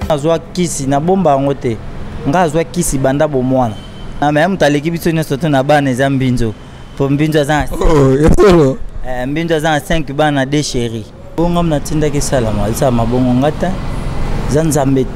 azwa kisi na bomba yango te nga azwa kisi banda bomwana na me mutaleki biso nyonso to na bana eza mbinzo po mbinzo aza mbinzo aza 5 bana de chéri bongo mnatindaki salama alisa mabongo ngata za nzambe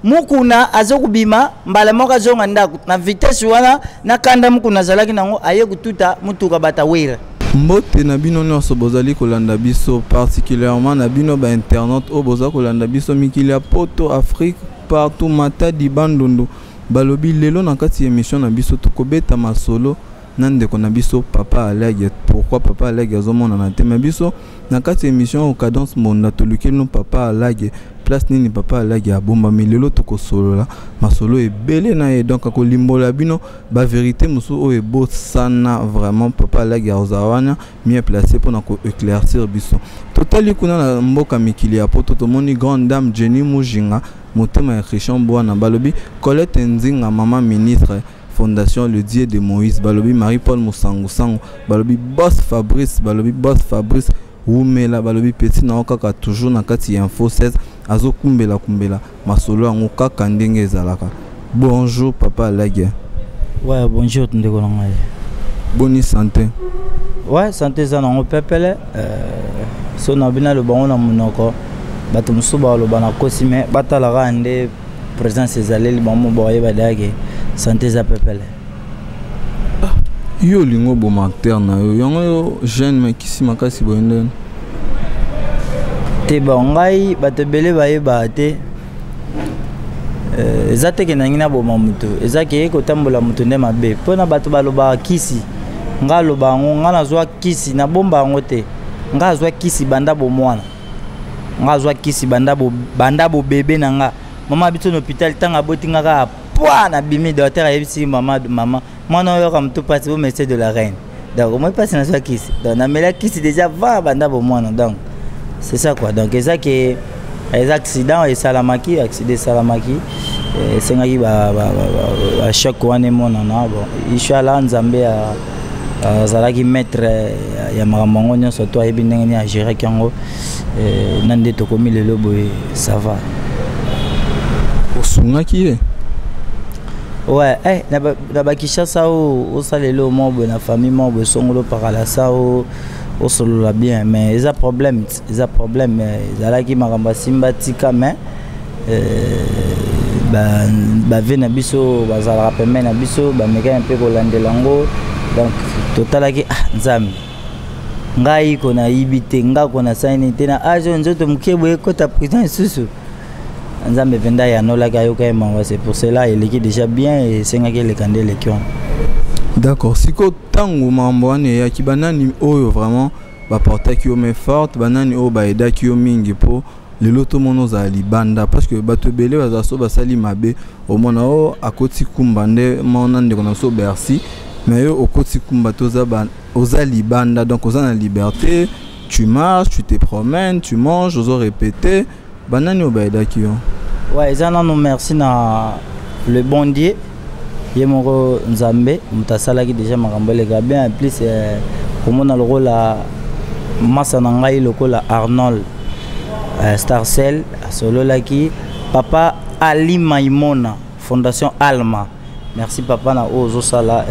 mukuna azokubima mbala moko azonga ndako na vitesse wana na kanda mukuna zalaki nango aye kututa mutuka batawira mbote na bino nyonso bozali kolanda biso particulièrement na bino ba internaute o boza kolanda biso mikili ya poto Afrique partout Matadi Bandundu balobi lelo na kati émission na biso tokobeta masolo nande kona biso papa Alage. Pourquoi papa Alage azomona na tema biso na kati émission au cadence monde toluki no papa Alage place nini papa Alage abomba milelo toko solo la masolo ebele na ye donc akolimbola bino ba vérité musu o ebo sana vraiment papa Alage azawana mieux placé pour na ko éclaircir biso totali kuna na mboka mikili ya poto to moni grande dame Jenny Mujinga motema ya Christian Bwana balobi Colette Nzinga maman ministre Fondation Le Dieu de Moïse balobi Marie-Paul Musangu Sangu balobi boss Fabrice Oumela balobi petit na okaka toujours na kati info 16 azo kumbela masolo yango kaka ndenge ezalaka. Bonjour papa Alage. Ouais, bonjour ndeko na ngai. Bonne santé. Ouais, santé za nango pepele so na bina le bango na munoko bato musuba lo bana kosime batala rande présence ezaleli bamo boye badage santé za pepele. Yo lingo bo materna yo yango jeune mais kisi makasi boyende te bangai batebele baye bate ezate ke nangina bo mamuto ezake ko tambola muto nde mabe pona bato baloba kisi nga loba ngo nga nazwa kisi na bomba ngo te nga azwa kisi banda bo mwana nga azwa kisi banda bo bebe nanga mama bito na hôpital tanga botinga ka poa na bimi docteur ayebisi mama mwana oyo comme tout parti au métier de la reine donc moi passe na so kisi donc na mela kisi déjà va banda bo mwana donc c'est ça quoi donc ça que les accidents et salamaki accident salamaki sengaki ba choc wana mona na bon inshallah nzambe azalaki maître ya makambo nyonso to ayebi ndenge ni agérer kango nande tokomi lelo boye ça va osungaki ouais na bakisha ça au salelo mobo na famille mobo songolo parala ça au solo la bien mais ils a problème zalaki makamba simba tika mais ba vena biso bazala pembe na biso ba meka un peu kolandelango donc totalaki nzambe ngai kona ibite nga kona saini tena ajo nzoto mukebo ekota prison susu nzambe penda ya nola kayo kayema c'est pour cela il est déjà bien et sengaki le kande le kion. D'accord, siko tango mambo ane ya kibanani oyo vraiment ba porta ki o me forte banani o ba eda ki o mingi po le loto mono za libanda parce que bato belé baza so basali mabe o mona o akoti kumbande mona ndeko na so Bercy mais yo okoti kumba toza ba oza libanda donc oza na liberté, tu marches, tu te promènes, tu manges, ozo répéter banani o ba eda ki yo. Ouais, ezana no merci na le bon Dieu. Yemoro Nzambe mutasalaki déjà makambo le bien en plus comme on a le rôle la massa nangai lokola Arnold Starcell solo laki papa Ali Maimona Fondation Alma merci papa na ozo sala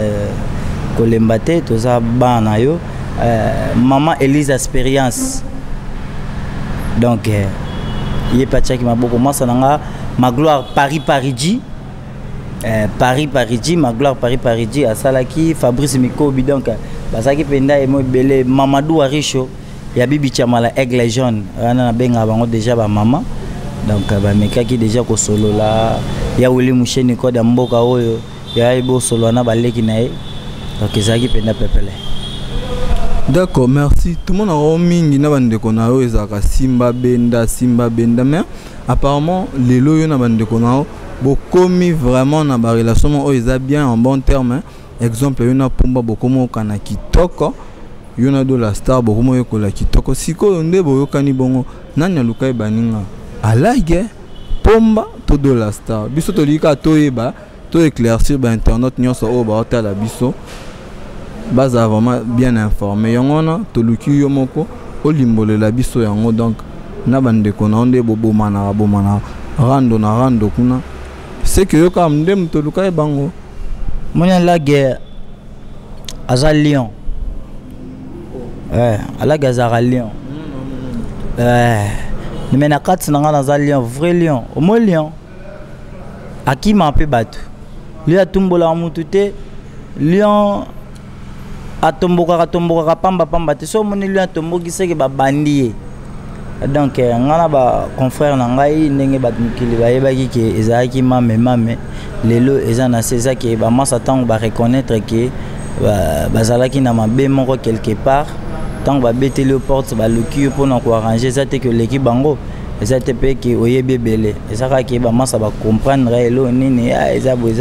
kolembate toza bana yo maman Elise Expérience donc yepachaki maboko massa nanga ma gloire Paris ma gloire Paris à Salaki Fabrice Mikobi donc basaki penda emo belé Mamadou Aricho ya bibi chamala aigle jaune ana benga bango déjà ba maman donc ba mekaki déjà ko solo la ya wuli musheni ko da mboka oyo ya ibo solo na baleki nae donc ezaki penda pepele. D'accord, merci. Tout le monde a mingi na bande kona o ezaka simba benda mais apparemment les loyo na bande kona bokomi vraiment na ba relation o eza bien en bon terme exemple yona pomba bokomo kana kitoko yona do la star bokomo yokola kitoko siko nde boyokani bongo nanya lukai baninga Alage pomba to do la star biso to lika to yeba to éclaircir ba internet nyonso o ba otala biso baza vraiment bien informé yongona to luki yomoko o limbole la biso yango donc na bande kona onde bomana rando na rando kuna c'est que yo ka mdem to luka bango mona lague aza lion alague azaka lion mais na kati na nga naza lion vrai lion omo lion akima mpe bato lion atumbolaka mutu te lion atombokaka pamba te so omoni lion atomboki seke babandi ye donc nga na baconfrère na ngai ndenge bato mokili bayebaki ke ezalaki mame lelo eza na se eza ke bamasa ntango bareconnaître ke bazalaki na mabe moko quelque part ntango babeteli yo porte baluki yo mpona koarrange eza te ke oleki bango eza te mpe ke oyebi ebele eza kaka ke bamasa bacomprendre elo nini eza boye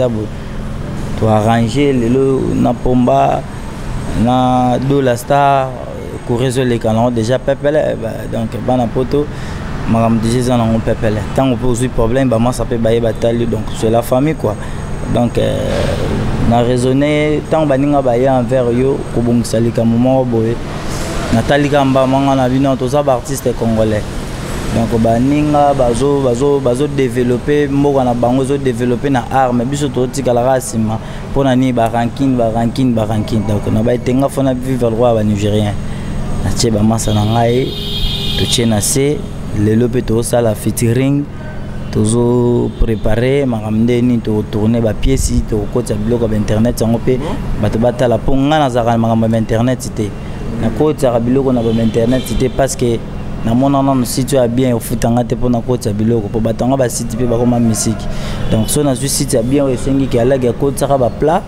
toarrange lelo na pomba na Dola Star koresoleka nango déjà pepele donc bana poto makambo déjà eza nango pepele ntango mpe ozwi problème bamasa mpe bayeba tali donc c'est la famille quoi donc na raisonné ntango baninga baye envers yo kobongisa likambo moko boye natalika mbamanga na bino toza baartiste congolais donc baninga bazo développer mboka na bango ezo développer na art mais biso totikalaka nsima mpona nini baranking donc na baetenga fona vivre droit ya banigérien natie bamasa na ngai totie na se lelo mpe tozosala featuring tozo préparer makambo nde nini totourne bapiesi tokokotisa biloko ya bainternet yango mpe bato batala mpo ngai nazalaka na makambo ya bainternet te nakotisaka biloko na bainternet te parce que namona nano site ya bien ofutanga te mpona kotisa biloko mpo bato yango basite mpe bakoma misiki donc so nazwi site ya bien oyo esengiki alaki akotisaka baplat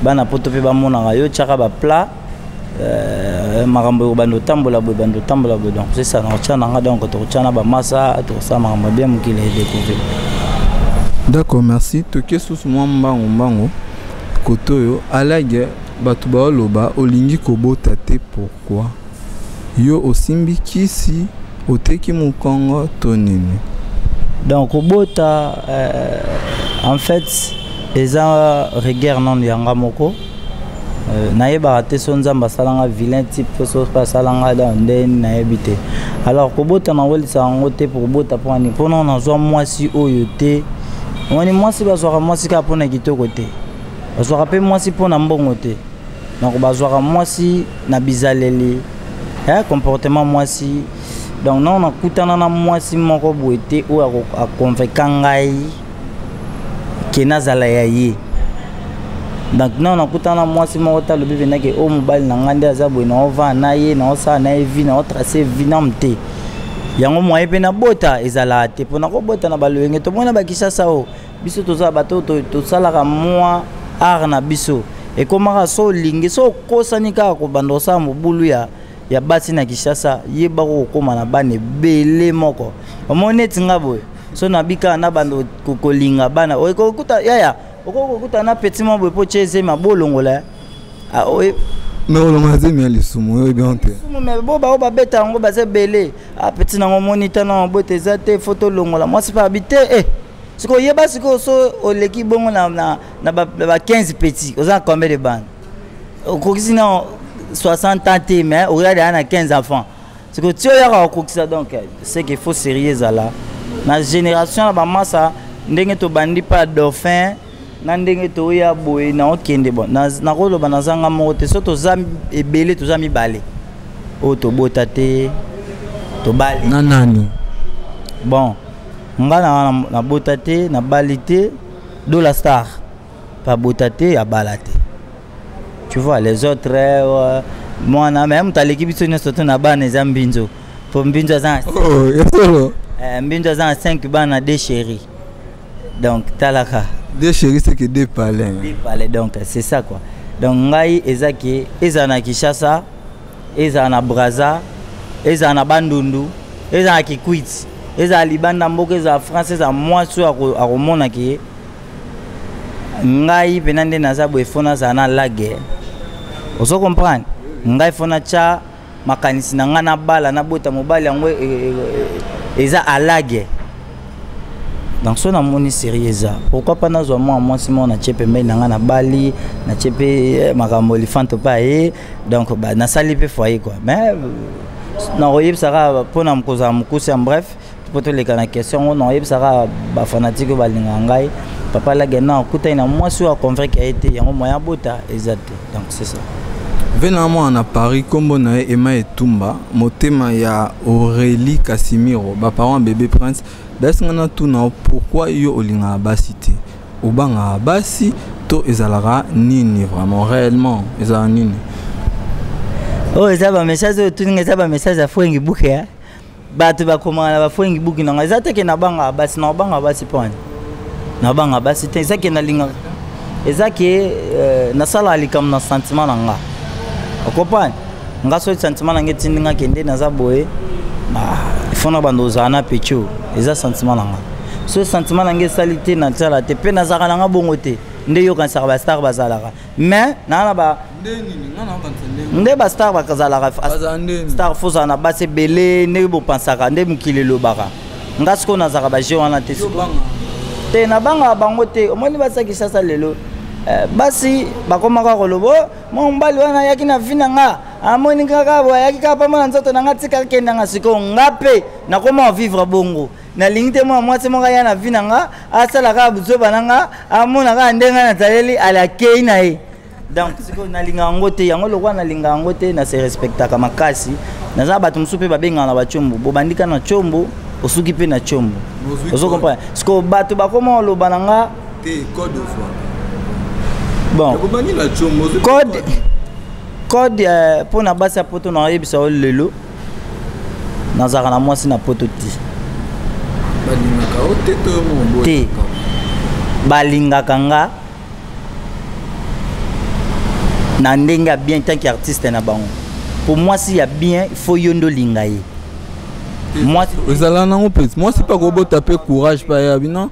bana poto mpe bamonaka yo tiaka baplat makambo oyo bando tambola boye donc c'est ça nakotia nanga donc tokotia na bamasa tokosala makambo bien mokili edécouvrir. D'accord, merci. Toke susu mwa mbango koto oyo alage bato baoloba olingi kobota te pourquoi yo osimbi kisi oteki mokongo to nini donc kobota en fait eza regard non yanga moko nayebaka te so nzambe asalanga vilain type so asalanga da ndeni nayebi te alors kobota nawelisaka yango te po kobota mpona mpona nazwa mwasi oyo te omoni mwasi bazwaka mwasi kaka mpona kitoko te bazwaka mpe mwasi mpona mbongo te donc bazwaka mwasi na bizaleli comportement mwasi donc non nakutana na mwasi moko boye te oyo akonveka ngai ke nazala ya ye donc non nakutana na mwasi moko te alobi venake oyo mobali na ngai nde aza boye naovanda na ye naosala na ye vi naotrace vi nam te yango mwaye mpe nabota ezalaka te mpo nakobota na balolenge tomona bakisasa oyo biso tozala bato tosalaka mwa art na biso ekomaka so olingi so okosani kaka kobanda osala mobulu ya basi na Kishasa yeba kokoma na bana ebele moko omoni neti nga boye so nabika na bando kokolinga bana okokuta yaya okokuta na petit mo boye po cheze mabolongola oye mais olonga zemi ya lisumu oyo bien te sumu mais bo ba beta ngo baze bele petit na ngo monita na bote za te photo longola moi c'est pas habité siko yeba siko so oleki bongo na ba 15 petits oza combien de bandes okokisi na 60 ans mais on regarde à 15 enfants c'est que tu as ça donc c'est qu'il faut sérieux là la génération la maman ça ndenge to bandi pas dauphin na ndenge to ya boy na okende bon na ko ba nazanga mote so to zam ebele to zami balé o to botate to bali na nani bon ngana na botate na balité Dola Star pas botate ya balate. Tu vois, les autres, moi, même, tu as l'équipe qui est na ban les ambinzo. Pour mbinzo, mbinzo, 5 ban à 2 chéris. Donc, talaka. 2 chéris, c'est que 2 palais. 2 palais, donc, c'est ça quoi. Donc, ngai, ezaki, ezana Kishasa, ezana Braza, ezana Bandundu, ezana Kikwit, ezana Libanda Mboka, ezana France, ezana moi, sur à Romona qui ngai, penande nazabu et fona zana lage. Oso comprendre ngai fona cha makanisi na ngana bala na bota mobali yango eza alage donc so na moni sérieux pourquoi pas na zo moi simo na chepe mais na ngana bali na chepe makambo elefante pa donc ba na sali pe foyer quoi mais na royeb sara pona mkoza mkusi en bref poto les kana question non yeb sara ba fanatique ba lingangai papa la gena kuta ina moi sur convaincre qui a été yango moyen bota exact donc c'est ça venamo en Paris kombo na Emma Etumba motema ya Aurélie Casimiro ba parent bébé prince basingana tout na pourquoi yo olinga basité obanga basi to ezalara nini vraiment réellement ezala nini oh ezaba message tout ezaba message à fwengi buke bato bakomana ba fwengi buki na ezate ke na banga basi point na banga basi te ezake na linga ezake na sala alikam na sentiment nanga okopane nga so sentiment nanga tindinga kende na zaboye ifona bando zana pecho eza sentiment nanga so sentiment nanga salite na tsala te pe na zaka nanga bongote nde yo kan sarba star bazalaka mais na ba nde ba star bakazalaka star fosa na base belé ne bo pensaka nde mukile lobaka ngasko na zaka ba jewana te te na banga bango te omoni basaki sasa lelo basi bakomaka kolobo mo mbali wana yaki na vina nga amoni kaka bo yaki kapa mona nzoto na ngati kaka nanga siko ngape na koma vivre bongo na lingite mo mwatse mo ya na vina nga asala ka buzo bananga amona ka ndenga na taleli ala kei na e donc siko na linga ngote yango lokwa na linga ngote na se respecta kama kasi na za batu msupe babenga na bachombo bo bandika na chombo osuki pe na chombo ozo comprendre siko batu bakoma lo bananga te code de foi bon code pour na basi poto na yebisa lelo nazaka na mwasi na poto ti balingaka o te to mo te balingaka nga na ndenge bien tant qu'artiste na bango pour moi si y a bien il faut yondo lingaye moi ezala nango pesi moi c'est pas robo taper courage pa ya bino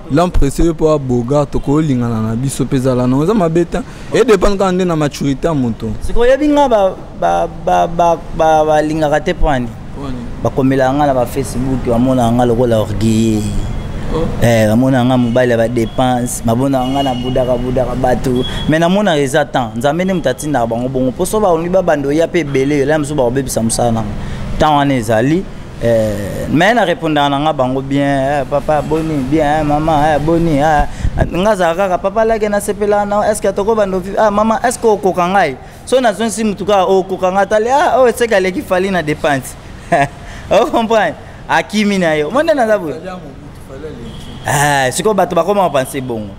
l'impression pour boga to ko lingana na biso pezala nango za mabeta et dépend quand na maturité moto c'est ko yebinga ba lingaka te pani ba komela nga na ba Facebook amona nga lokola orgueil amona nga mobile ba dépense mabona nga na budaka bato mais namona eza temps nzambe ne mutatinda bango bongo poso ba onliba bando ya pe belé la mso ba obebisa musana temps wana ezali mais na répondre na nga bango bien papa boni bien maman boni nga za kaka papa la na sepela na est-ce que toko bando maman est-ce que okoka ngai so na zone si mutuka okoka ngatale c'est kale ki fali na dépense on comprend akimi na yo monde na zabu siko bato bakoma penser bongo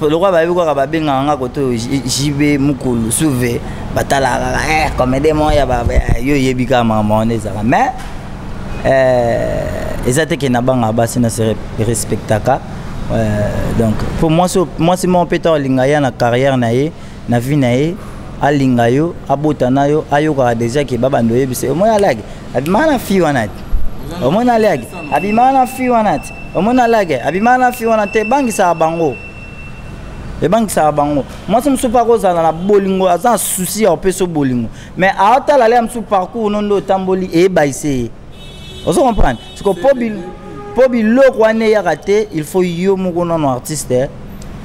lokwa ba biko ka babenga nga koto jibe mukulu souve batala comme des mois ya ba yo yebika maman on ezaka mais ezate ke na banga basi na se respectaka donc pour moi c'est mon pétard lingaya na carrière na ye na vie na ye alingayo abotana yo ayoka déjà ke baba ndoye bise omona lage abimana fi wanat omona lage abimana fi wanat omona lage abimana fi wanat bangi sa bango e bangi sa bango moi c'est msupa ko za na bolingo aza souci ya peso bolingo mais aota la le msu parcours nondo tamboli e baise ozo comprendre parce que po biloko wane ya raté il faut yo moko non artiste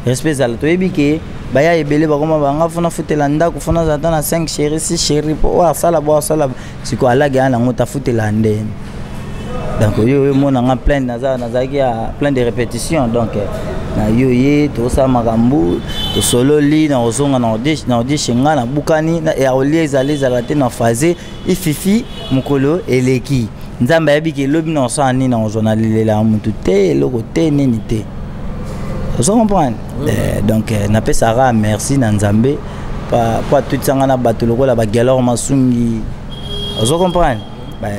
respect za to ebike baya ebele bakoma banga fona futela ndako fona za na 5 chéri 6 chéri po wa sala siko alage ana ngota futela ndene donc yo mona nga plein nazaki ya plein de répétitions donc na yo ye to sa makambu to solo li na ozonga na audition nga na bukani na ya olie za te na phase ififi mukolo eleki nzamba yabiki lobi na osani na journaliste la mutu te loko te nini te vous comprenez donc na pesara merci na nzambe pa tout sanga na bato lokola ba galor masungi vous comprenez ba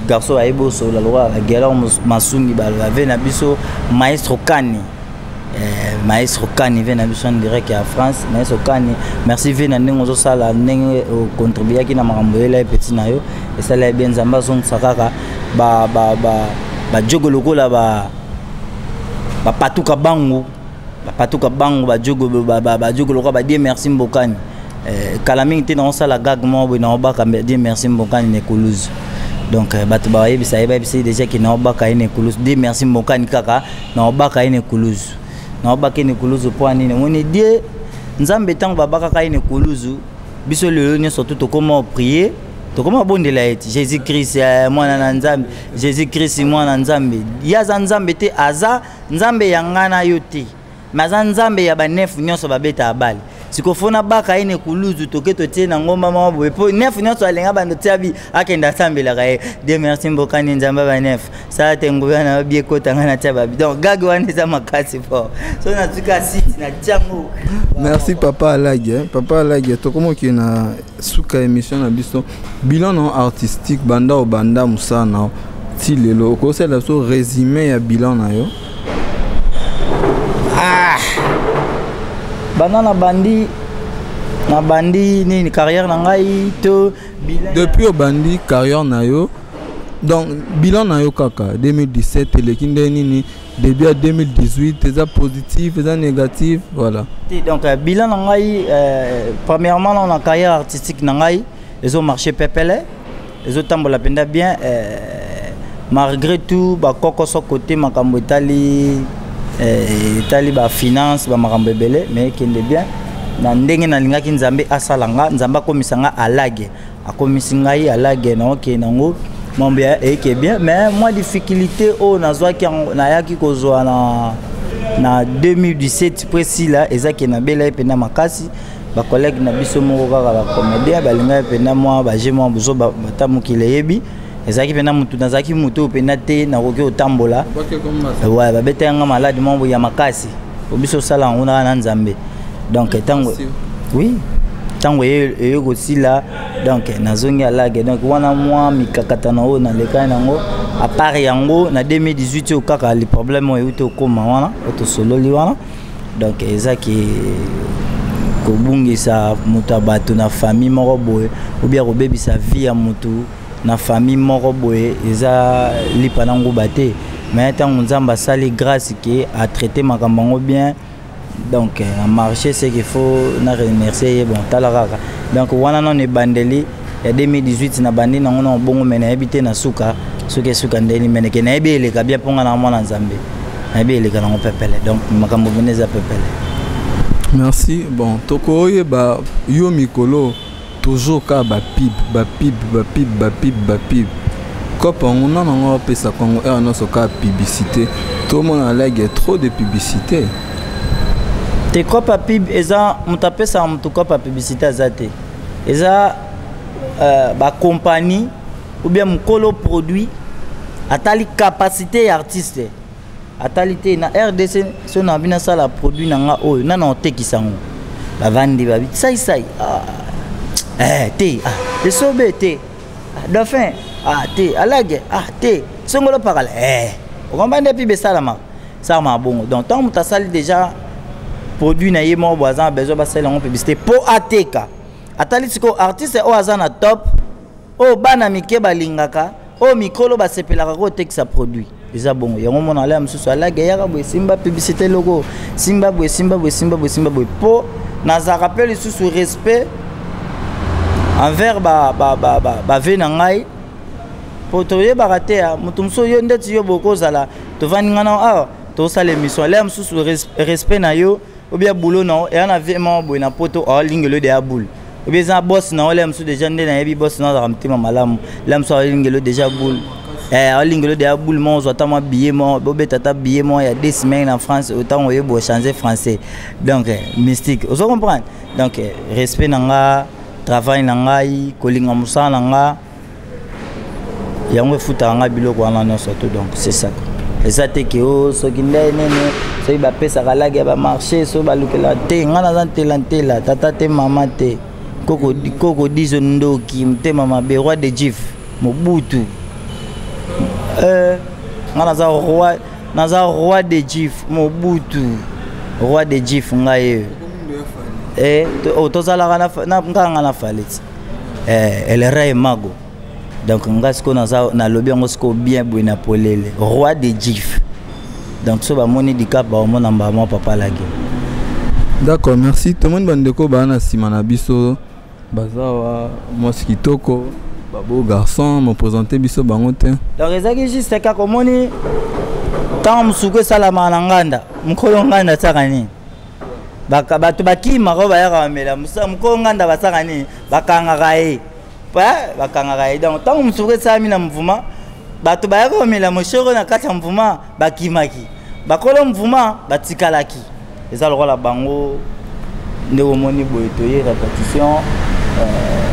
garçon aibo so la loi la galor masungi ba ave na biso maestro Kani vient na biso en direct à France maestro Kani merci vient na ngozo sala ndenge contribuer ki na makambo ela petit na yo et ça la bien nzamba son sakaka ba jogo lokola ba patuka bango ba jogo lokola ba dire merci mbokani kalami te na sala gag mo na obaka dire merci mbokani ne Toulouse donc bato ba yebisa déjà ki na obaka ne Toulouse dire merci mbokani kaka na obaka ne Toulouse na obaka ne Toulouse po nini on dit nzambe tango babaka ka ne Toulouse biso lelo ne surtout comment prier tokoma bondela eti Jésus Christ mwana na Nzambe, Jésus Christ mwana Nzambe. Yaza Nzambe te aza Nzambe yangana yo te. Maza Nzambe ya ba nefu nyonso babeta abali. Sikofona baka ene kuluzu toketo tie na ngomba mama boye po nefu nyonso alenga bando tiabi akenda sambela kae. Dieu merci mbokani Nzamba ba nefu. Ça tengoya na bie kotanga na tia babi. Donc gag wana za makasi fort. So na tuka site na tiango. Merci papa Alage, papa Alage tokomo ki na suka émission na biso bilan non artistique banda o banda musana ti lelo ko c'est la so résumé ya bilan na yo. Banana bandi na bandi ni carrière na ngai to bilan depuis au bandi carrière na yo. Donc bilan na yo kaka 2017 elekinde nini début à 2018 eza positif eza négatif voilà. Donc bilan na ngai premièrement dans la carrière artistique na ngai ils ont marché pepele ils ont tambola penda bien malgré tout ba koko so côté makambo etali etali ba finance ba makambo ebele mais kende bien na ndenge na lingaki Nzambe asalanga Nzamba komisanga alage akomisi ngai alage na ok nango mambo ya eke bien mais moi difficulté o nazwa ki na yaki kozwa na 2017 précis là ezaki na bela pena makasi ba collègue na biso moko kaka ba comédien balinga pena moi ba jemo bozo batamukile yebi ezaki pena mutu nazaki mutu pena te na koki otambola ouais ba betanga malade mambo ya makasi obiso sala ngona na Nzambe donc tango oui tango ye aussi là donc nazongi alage donc wana moi mikakata na o na leka nango à part yango na 2018 o kaka les problèmes o uto koma wana to sololi wana donc ezaki ko bungisa mutabatu na famille moko boye ou bien kobebisa vie ya mutu na famille moko boye eza lipa nango bate mais tango Nzamba sali grâce qui a traité makambo bien. Donc à marché c'est qu'il faut na remercier bon talaraka donc wana non e bandeli ya 2018 na bandi na ngona bongo mena habité na suka ndeni mena ke na ebele ka bien ponga na mwana Nzambe na ebele ka na pepele donc makambo beneza pepele. Merci bon toko ba yo mikolo toujours ka ba pib Kopa on a non pesa Congo et on a soka publicité tout le monde a l'air trop de publicité. Te kopa pib eza mutapesa mtu kopa publicité azate eza ba compagnie ou bien mukolo produit atali capacité artiste atalité na RDC so na bina sala produit na nga oyo na na otekisango ba vandi ba sai te de sobe te dauphin te alage te songolo parale o kombande pib salama ça ma bongo donc tant mutasali déjà produit na yemo boazan besoin ba sala en publicité pour ateka atali siko artiste o azana top o bana mike balingaka o mikolo ba sepelaka ko tekisa produit eza bongo yango mona ala msusu ala gayaka bo simba publicité logo simba bo po na za rappel sous respect envers ba vena ngai po to ye baraté mutumso yo ndeti yo boko zala to vaningana to sala émission ala msusu respect na yo ou bien boulot non et on a vraiment bon na poto en ligne le de boule ou bien ça boss non l'aime sous déjà ndé na yebi boss non ramti malamu l'aime so ligne le déjà boule en ligne le de boule mon zo tama billet mon bobé tata billet mon il y a 2 semaines en France autant on yebo changer français donc mystique vous comprenez donc respect nanga travail nanga i kolinga musa nanga yango futa nga biloko wana non surtout donc c'est ça et ça te que o so kinda nene so ba pesa kalage ba marché so ba lukela te ngana zantelante la tata te mama te koko dizo ndoki mte mama be roi de Jif Mobutu ngana za roi de Jif Mobutu roi de Jif ngaye to zala na nganga na faleti elle ray mago donc ngasko na lobi ngosko bien buena polele roi de Jif donc so ba moni dikap ba mona mbama papa lagi. D'accord, merci tout le monde bandeko bana simana biso bazawa moskitoko babo garçon me présenter biso bango te donc ezaki juste ka komoni tant musuko salama na nganda mukolo nganda tsakani batu bakima ko bayaka mela musa mukolo nganda basakani bakanga kae bakangaka ye donc ntango mosuku esalami na mouvement bato bayaki komela moshoro na kati ya mouvement bakimaki bakolo mouvement batikalaki eza lokola bango nde omoni boye toye répétition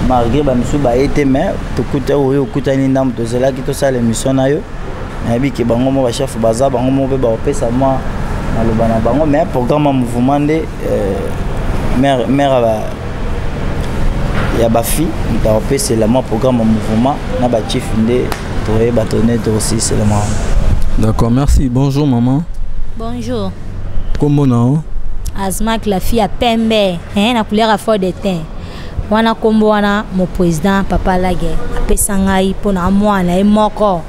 malgré bamisu baye te mais tokuta oyo okutani ndambo tozelaki tosala émission na yo nayebi ke bango mo bachef baza bango mo mpe baopesa mwa maloba na bango mais programme ya mouvement nde mare ya bafi ntaopesela mwa programme ya mouvement na bachief nde toyeba tonne aussi c'est le moment. D'accord, merci. Bonjour maman. Bonjour. Comment on Azmak la fille à Pembe, la couleur à fort de teint. Wana kombo wana mon président papa lage apesa ngai pona mwana emoko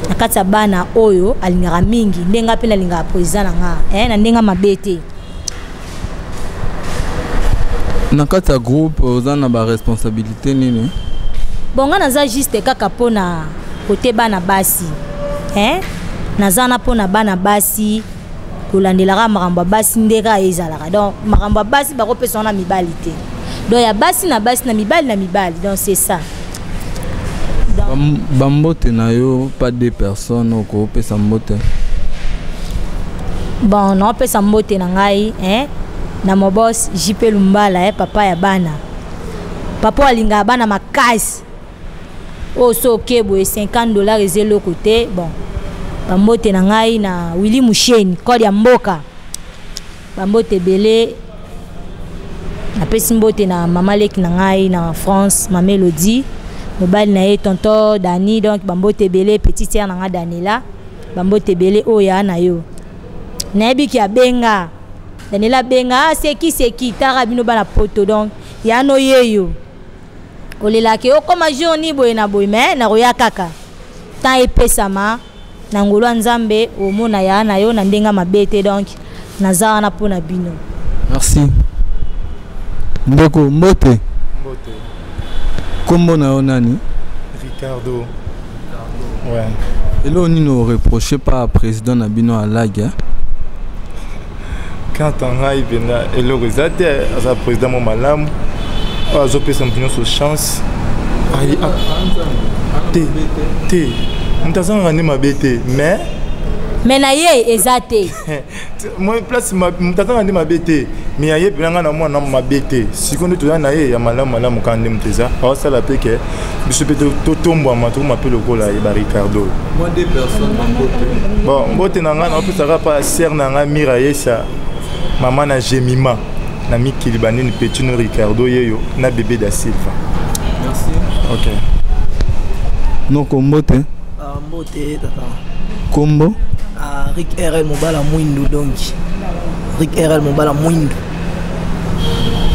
nakata bana oyo alingaka mingi ndenga pe nalinga président nga na ndenga mabete nakata groupe ozana ba responsabilité nini bonga naza juste kaka pona côté bana basi nazana pona bana basi kolandelaka makambo basi ndeka ezalaka donc makambo basi bakopesa na mibali te donc ya basi na mibali donc c'est ça bambote na yo pas deux personnes oko pesa mbote bon non pesa mbote na ngai na mo boss JP Lumbala papa ya bana papa alinga bana makasi o so kebo $50 ezelo côté bon bambote na ngai na Willy Musheni kodi ya mboka bambote belé na pesi mbote na mama leki na ngai na France ma Mélodie mobali na ye tonton Dani donc bambote belé petite sœur na nga Daniela bambote belé oya na yo na ebiki ya benga Daniela benga seki tara bino bana poto donc ya no yeyo olela ke okoma journée boye na boye mais na roya kaka ta epesama na ngolo nzambe omona ya na yo na ndenga mabete donc naza na pona bino. Merci. Mboko mbote. Kombo na yo nani? Ricardo. Ouais. Et là on nous reproche pas président na bino à Lague. Quand on a ibena elo rezate asa président mo malamu azo pesa mpino so chance. Ai te mtazanga ni mabete mais na ye ezate moi place mtazanga ni mabete mais aye bilanga na mwana mabete sikondo to na ye ya malamu kande mteza awa sala peke biso pe to tombo ma to m'appelle kola e Ricardo moi deux personnes mbote bon mbote na nga na pesa pa ser na nga mira yesa mama na Jemima na Mikili banini Petino Ricardo yeyo na bébé da Silva. Merci. OK. Non kombote. Mbote tata. Kombo. Rick RL Mobala Mwindu donc. Rick RL Mobala Mwindu.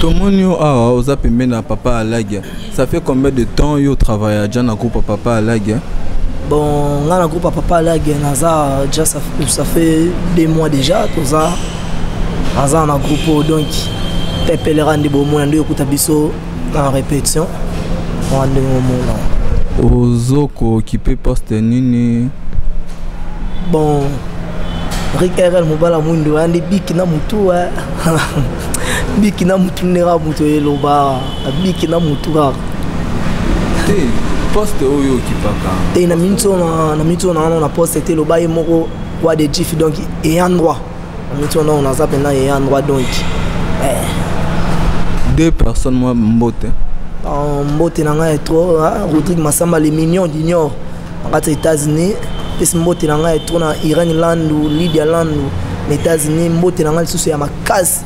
Tomoni yo awa oza pembeni na papa Alagia. Ça fait combien de temps yo travaille déjà na groupe papa Alagia? Bon, nga na groupe papa Alagia naza déjà ça fait 2 mois déjà toza. Naza na groupe donc Pepe le randi bo mona ndo yokuta biso en répétition. Randi mo mona. Ozoko occupé poste nini? Bon, Rick RL Mobala Mwindu andi biki na mutu biki na mutu nera mutu eloba biki na mutu ka te poste oyo okipaka te na minto na poste te loba ye moko wa de jif donc et endroit na minto na zape na et endroit donc deux personnes moi mbote mbote na nga trop Rodrigue Massamba les millions junior en États-Unis pesi mbote na nga trop na Irene Land ou Lydia Land aux États-Unis mbote na nga lisusu ya makasi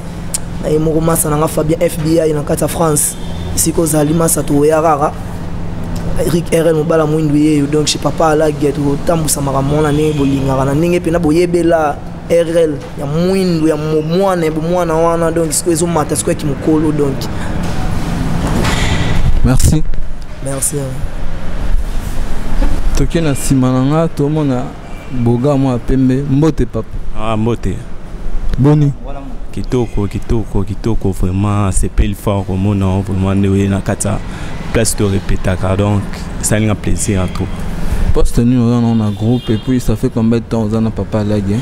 na moko masa na nga Fabien FBI na kata France ici ko zali masa to ya rara Rick RL Mobala Mwindu ye donc chez papa Alagia to tambusa makamona ne bolinga na ninge pe na boyebela RL ya Mwindu ya mwana wana donc siko ezo mata siko ki mukolo donc. Merci. Merci. Toke na simananga to mona boga mo pembe mbote papa. Ah mbote. Boni. Kitoko vraiment c'est pas le fort au monde vraiment na kata place de répéter donc ça a un plaisir à tout. Poste nous on a un groupe et puis ça fait combien de temps on a papa la guerre?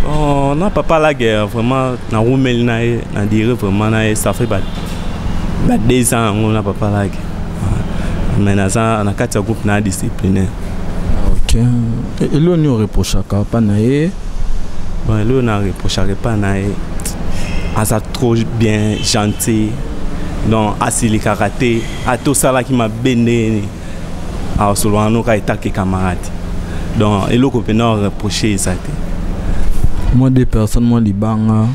On a papa la guerre vraiment na roumel na dire vraiment ça fait 2 ans on a papa la guerre. mais na kati groupe na disciplinaire. OK. Et là on reproche pas naé. Bon, là on reproche pas naé. Asa trop bien gentil. Donc asili karaté, a tout ça là qui m'a béné. A solo no ka attaquer camarade. Donc et le copain reprocher ça. Moi des personnes moi libanga.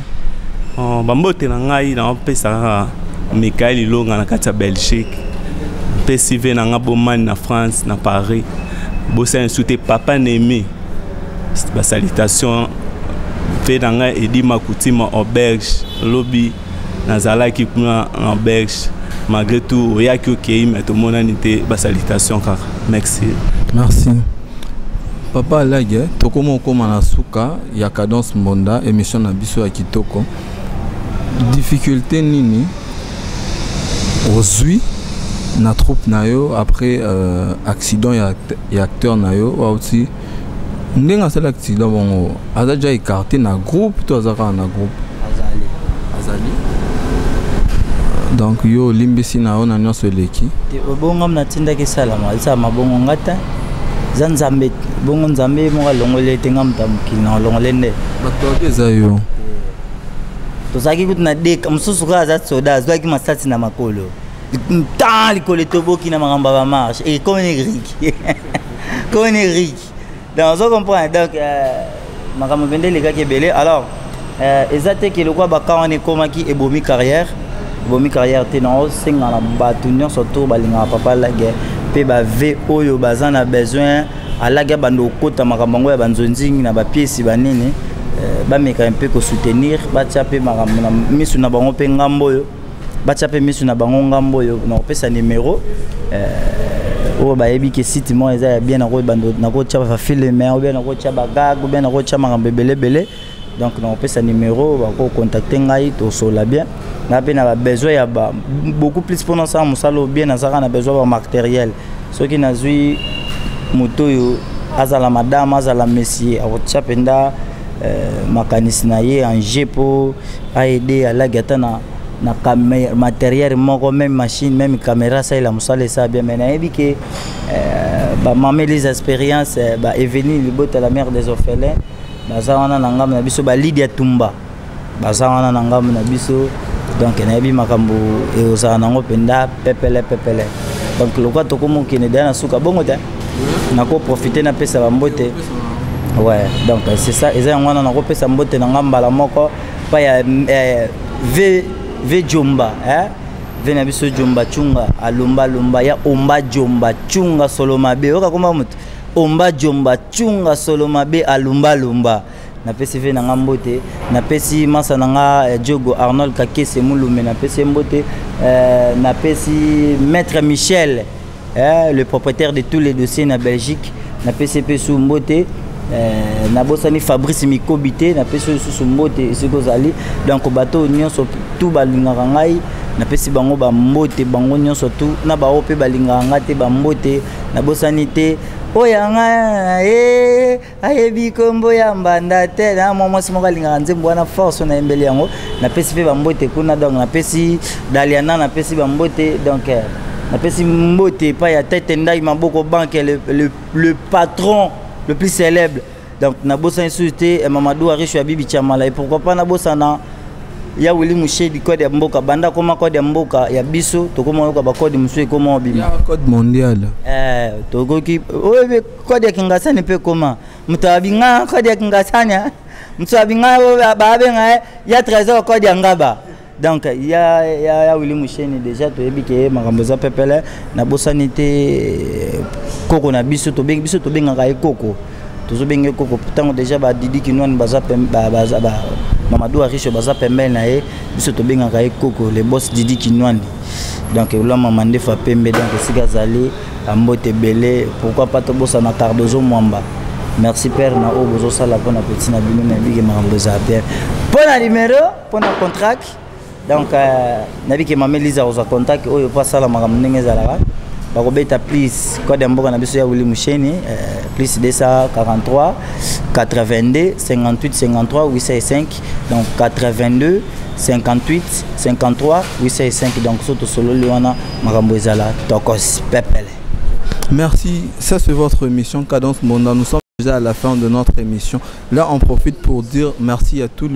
Bambote na ngai na pesa Michael Ilonga na kati ya Belgique. PCV na Ngabomani na France na Paris. Bossa insulté papa Némi. Ba salutation fait na ngai Edi Makutima auberge lobby na zalaki kuna en auberge. Malgré tout oyaki okei mais tout monde nité ba salutation kaka. Merci. Merci. Papa Lage, tokomo koma na suka ya Cadence Monda émission na biso ya kitoko. Difficulté nini ozui na troupe na yo après accident ya acteur na yo aussi ndenga sala accident bongo aza déjà écarté na groupe to azaka na groupe azali donc yo limbisi na ona nyonso leki bongo na tinda ke sala ma sa mabongo ngata zanzambe bongo nzambe mo longole tenga mtamukili na longole nde bato eza yo tozaki kuti na deka mususu ka za soda zwaki masati na makolo tant likolo toboki na magamba ba marche et comme Eric comme Eric donc on comprend donc magamba bende les gars qui belé alors ezate ke lokwa baka on est comme qui ebomi carrière tenant singa na batunyo surtout balinga papa la guerre pe ba v oyo bazana besoin alaga bando kota makambo ya banzonzingi na ba pièce banini bameka un peu ko soutenir batia pe makambo na misu na bango pe ngambo yo batia pe misu na bango ngambo yo na pesa numéro o ba yebi ke site mo eza bien na ko bando na ko tia ba filmer ou bien na ko tia ba gag ou bien na ko tia makambo belé donc na pesa numéro ba ko contacter ngai to sola bien na pe na ba besoin ya ba beaucoup plus pour ça musalo bien na saka na besoin ba matériel ce qui na zui moto yo azala madame azala monsieur a tia penda makanisi na ye en jepo a aider à la gata na matériel moko même machine même caméra ça il a musale ça bien mais na yebi ke ba mamé les expériences ba eveni libota la mère des orphelins baza wana na ngam na biso ba Lydia Tumba baza wana na ngam na biso donc na yebi makambo e oza nango penda pepele donc lokwa tokomo kene dana suka bongo ta na ko profiter na pesa ba mbote. Ouais, donc c'est ça. Ils ont un peu de mbote na ngambala moko pa ya v jomba v na biso jomba chunga alumba ya omba jomba chunga solomabe oka koma mutu omba jomba chunga solomabe alumba na pesi v na ngambote na pesi masa na nga Jogo Arnold Kakese Mulume na pesi mbote na pesi maître Michel le propriétaire de tous les dossiers na Belgique na PCP sous mbote na bosani Fabrice Mikobité na peso sous mbote sikozali donc bateau nyonso tout balingaka ngai na pesi bango ba mbote bango nyonso tout na ba ope balingaka ngate ba mbote na bosani te oyanga ayebi kombo ya mbanda te na mwa mwasi moko alingaka nzembo wana force na embele yango na pesi pe ba mbote kuna donc na pesi Daliana na pesi ba mbote donc na pesi mbote pa ya tête ndai maboko banque le patron le plus célèbre donc na bossa insulté Mamadou Aricho ya Bibi Chamala et pourquoi pas na bossa na ya Willy Mouchedi code ya mboka banda koma code ya mboka ya biso to koma yoka ba code musu koma bima ya code mondial to goki obe code ya kingasani pe koma mutabinga code ya kingasanya mutabinga ba benga ya trésor code ya ngaba donc ya Willy Mouchedi déjà to yebi ke makambo za pepele na bossa nité koko na biso to benga ka ekoko tozo benga koko tango déjà ba Didi Kinwan baza Mamadou Aricho baza pembe na ye biso to benga ka ekoko le boss Didi Kinwan donc la mamande fa pembe donc sika zali ambote belé pourquoi pas to bossa na Cardozo Mwamba merci père na o bozo sala pona petit na bino na bige makambo za bien pona numéro pona contract donc na bige mamelisa oza contact oyo pa sala makambo ndenge zalaka bakobeta plus code mboka na biso ya Willy Moucheni plus 243 82 58 53 805 donc 82 58 53 805 donc surtout solo liwana makambo ezala tokos pepele. Merci, ça c'est votre émission Cadence Monda. Nous sommes déjà à la fin de notre émission. Là on profite pour dire merci à toute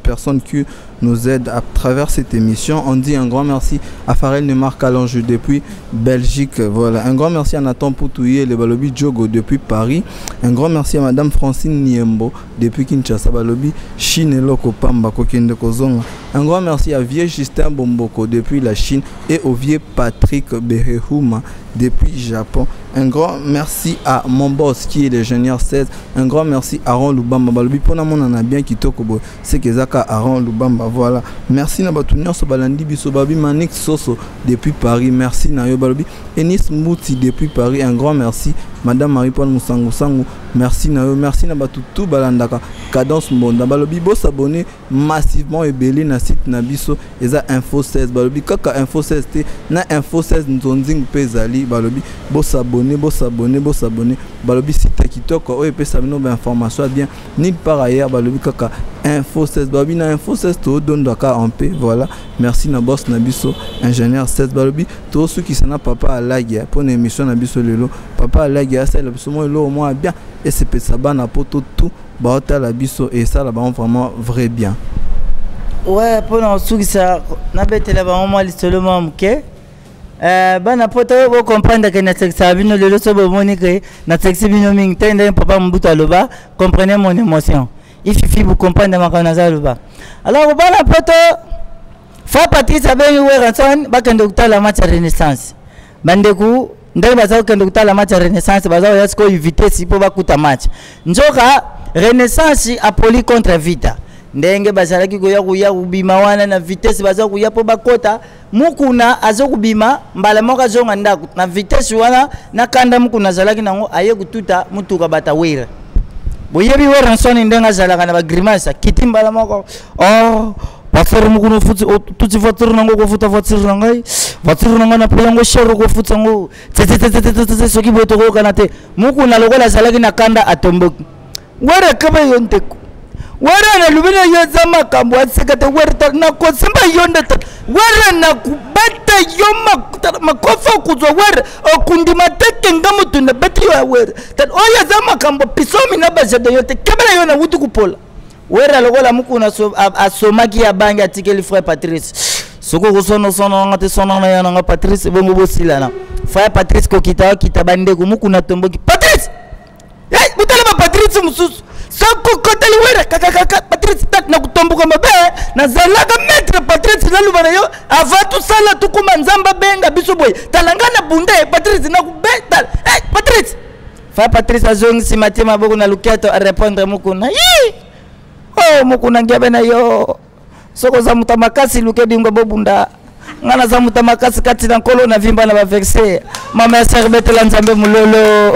personne qui nous aide à travers cette émission. On dit un grand merci à Farel Neymar Kalange depuis Belgique. Voilà. Un grand merci à Nathan Poutouye et le Balobi Djogo depuis Paris. Un grand merci à Madame Francine Niembo depuis Kinshasa Balobi Chine Loko Pamba Kokende Kozonga. Un grand merci à Vieux Justin Bomboko depuis la Chine et au vieux Patrick Berehuma depuis Japon. Un grand merci à mon boss qui est l'ingénieur 16. Un grand merci à Aaron Lubamba Balobi pona mona bien kitoko c'est que Zaka Aaron Lubamba. Voilà. Merci na batunya so balandi biso babi Manik Soso depuis Paris. Merci na yo Balobi Enis Mouti depuis Paris. Un grand merci Madame Marie-Paul Moussango Sango. Merci na yo. Merci na batutu balandaka Cadence Mbonda Balobi bo s'abonner massivement et belé na site na biso eza info 16 Balobi kaka info 16 te na info 16 nzonzing pezali Balobi bo s'abonner Balobi site kitoko o epesa bino ba information bien nulle part ailleurs Balobi kaka info 16 Balobi na info 16 to dondaka en paix. Voilà. Merci na boss na biso ingénieur 16 Balobi to ceux qui sana papa alagia pour une émission na biso lelo papa alagia ça le biso mo lo moins bien et c'est pesa bana poto tout baota la biso et ça là vraiment vrai bien. Ouais pour nous ceux qui ça na betela ba mo lisolo mo mke bana poto bo comprendre que na sexe bino lelo so bo monique na sexe bino ming tende papa mbuto aloba comprenez mon émotion. Il suffit vous comprendre ma connaissance aloba. Alors bana poto fa Patrice abengi weranson bakende kutala match Renaissance. Bandeku ndenge baza kende kutala match Renaissance baza yasko vitesse po bakuta match. Njoka Renaissance Apoli contre Vita. Ndenge bazalaki kuya kubima wana na vitesse baza kuya po bakota mukuna azokubima mbala moka zonga ndaku na vitesse wana na kanda mukuna zalaki nango aye kututa mutuka batawira. Boyebi weranson ndenga zalaka na ba grimace kitimbala moko oh Voiture mukunu futi tuti voiture nango ko futa voiture nangai voiture nango na pelango shero ko futa ngo tete soki boto ko kanate mukuna lokola zalaki na kanda atomboki wera kaba yonte wera na lubina yoza makambo atsekate wera na ko simba yonde wera na kubata yoma makofa kuzwa wera okundima teke ngamu tuna beti yo wera tan oya za makambo pisomi na bajade yote kebela yona wutu kupola wera lokola mukuna asomaki ya bangi atikeli frère Patrice soko kusono sono ngate sono na yana nga Patrice bongo bosila na frère Patrice ko kita bande ko mukuna tomboki Patrice hey butala ba Patrice mususu soko kotali wera kaka Patrice tat na kutomboka mabe na zalaka maître Patrice na lubana yo avant sala tukuma nzamba benga biso boy talangana bunde Patrice na kubeta hey Patrice frère Patrice azongi simatima boko na luketo a répondre mukuna yi oh mukuna ngiabe na yo soko za mutamakasi lukedi ngobunda ngana za mutamakasi kati na nkolo na vimba na ba vexe mama ya serbete la nzambe mulolo